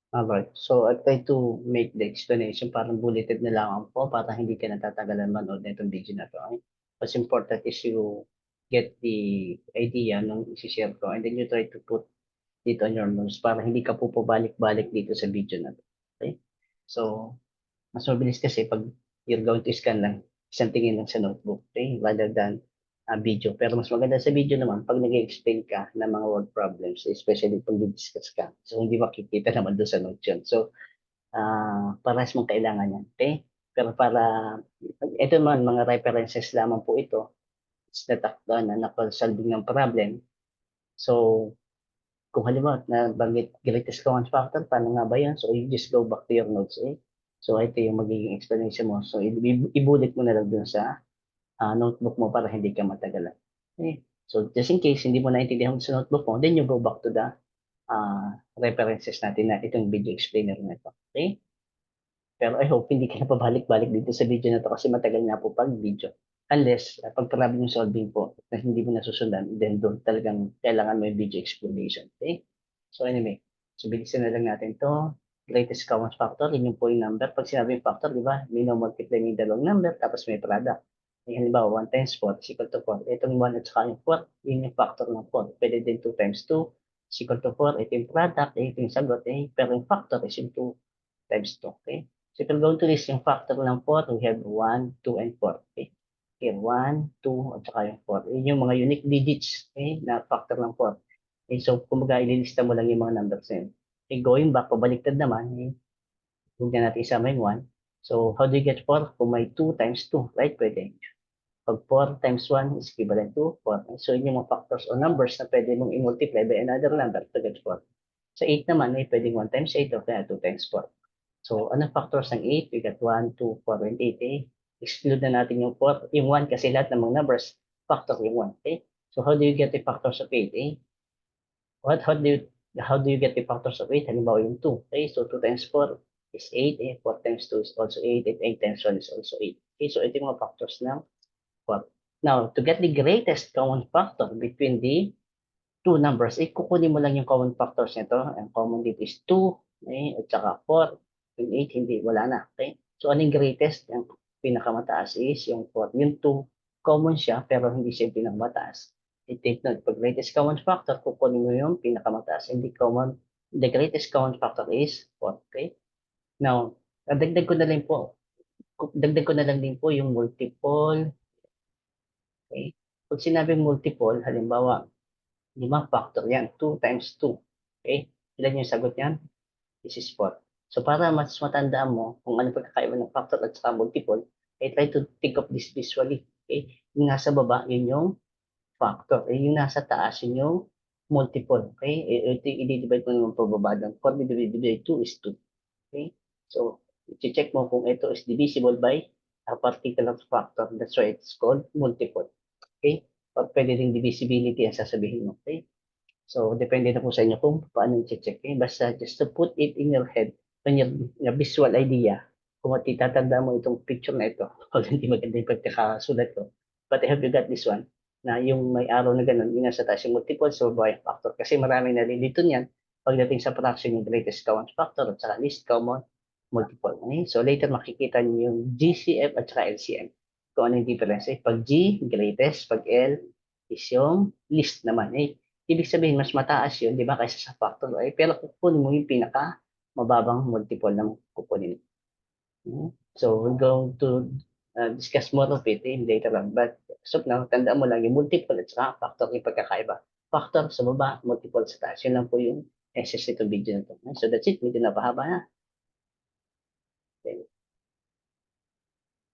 Alright. So, I try to make the explanation parang bulleted na lang po para hindi ka natatagalan manood nitong video na 'to, okey? What's important is you get the idea nung ise-share ko and then you try to put it on your notes para hindi ka po pabalik-balik dito sa video na 'to, okey? So, mas mabilis kasi 'pag you're going to scan lang, isang tingin lang sa notebook, okey, rather than, video. Pero mas maganda sa video naman 'pag nag-e-explain ka ng mga word problems, especially 'pag nagdi-discuss ka. So, hindi makikita naman dun sa notes yun. So, parehas mong kailangan yan, okey? Pero para ito naman mga references lamang po ito, is not solving ng problem. So, kung halimbawa nabanggit greatest common factor, paano nga ba yan? So, you just go back to your notes, eh. So, ito yung magiging explanation mo. So, ibulit mo na lang dun sa, notebook mo para hindi ka matagalan. Okey? So, just in case hindi mo naintindihan sa notebook mo, then you go back to the, references natin na itong video explainer na ito, okey? Pero I hope hindi ka na pabalik-balik dito sa video na 'to kasi matagal nga po 'pag video. Unless, 'pag problem solving po na hindi mo nasusundan, then do'n talagang kailangan mo yung video explanation, okey? So anyway, so bilisan na lang natin 'to. Greatest common factor, yun po yung number. 'Pag sinabing factor, 'di ba, mino-multiply mo yung dalawang number tapos may product. Eh, halimbawa 1 times 4 is equal to 4. Itong 1 at saka yung 4, yun yung factor ng 4. Puwede din 2 times 2 is equal to 4. Ito yung product, eh, ito yung sagot, eh, pero yung factor is yung 2 times 2, okay? So, if you're going to list yung factor ng 4, we have 1, 2, and 4, okay? Here, 1, 2, at saka yung 4. Yun yung mga unique digits, okay, na factor ng 4. Okay, so, kumbaga, ililista mo lang yung mga numbers na yun. Okay, going back, pabaliktad naman, eh, huwag na natin isama yung 1. So, how do you get 4? Kung may 2 times 2, right? Pwede. Pag 4 times 1 is equivalent to 4. So, yun yung mga factors o numbers na pwede mong i-multiply by another number to get 4. Sa 8 naman, ay pwedeng 1 times 8 o kaya 2 times 4. So, anong factors ng 8? We got 1, 2, 4, and 8, eh. Exclude na natin yung 4, yung 1 kasi lahat ng mga numbers, factor yung 1, okay? So, how do you get the factors of 8, eh? What, how do you get the factors of 8? Halimbawa yung 2, okay? So, 2 times 4 is 8, eh. 4 times 2 is also 8, and 8 times 1 is also 8. Okay, so ito yung mga factors ng 4. Now, to get the greatest common factor between the two numbers, eh, kukunin mo lang yung common factors nito. Ang common dito is 2, eh, at saka 4. Yung 8, hindi, wala na. Okay? So, anong greatest? Yung pinakamataas is yung 4. Yung 2, common siya, pero hindi siya yung pinakamataas. I-take note, pag greatest common factor, kukunin mo yung pinakamataas. Hindi common. The greatest common factor is 4. Okay? Now, dagdag ko na lang po. Dagdag ko na lang din po yung multiple. Okay? Pag sinabing multiple, halimbawa, 5 factor yan, 2 times 2. Okay? Ilan yung sagot niyan? This is 4. So para mas matandaan mo kung ano pagkakaiba ng factor at saka multiple, try to think of this visually. Okay? Yung nasa baba, yun yung factor. Yung nasa taas, yun yung multiple. Okay? Ito yung i-divide mo naman pababa doon. 4 divided by 2 is 2. Okay? So, i-check mo kung ito is divisible by a particular factor. That's why it's called multiple. Okay? Or pwede rin divisibility ang sasabihin mo. Okay? So, depende na po sa inyo kung paano i-check. Eh. Basta just to put it in your head, on your visual idea, kung itatanda mo itong picture na ito, o hindi maganda yung pagkakasulat ko. But I hope you got this one, na yung may arrow na ganun, yung nasa taas yung multiple, so by factor. Kasi maraming nalilito niyan pagdating sa fraction yung greatest common factor at saka least common multiple. Okay? So, later makikita niyo yung GCF at saka LCM. Kung ano yung difference. Eh. Pag G, greatest. Pag L, is yung least naman. Eh, ibig sabihin mas mataas yun, di ba, kaysa sa factor. Eh, pero kukunin mo yung pinaka mababang multiple ng kukunin. So, we're going to discuss more of it later on. But so now, tandaan mo lang yung multiple at saka factor yung pagkakaiba. Factor sa baba, multiple sa taas. Yun lang po yung essence nito video na to. So that's it. Medyo napahaba na.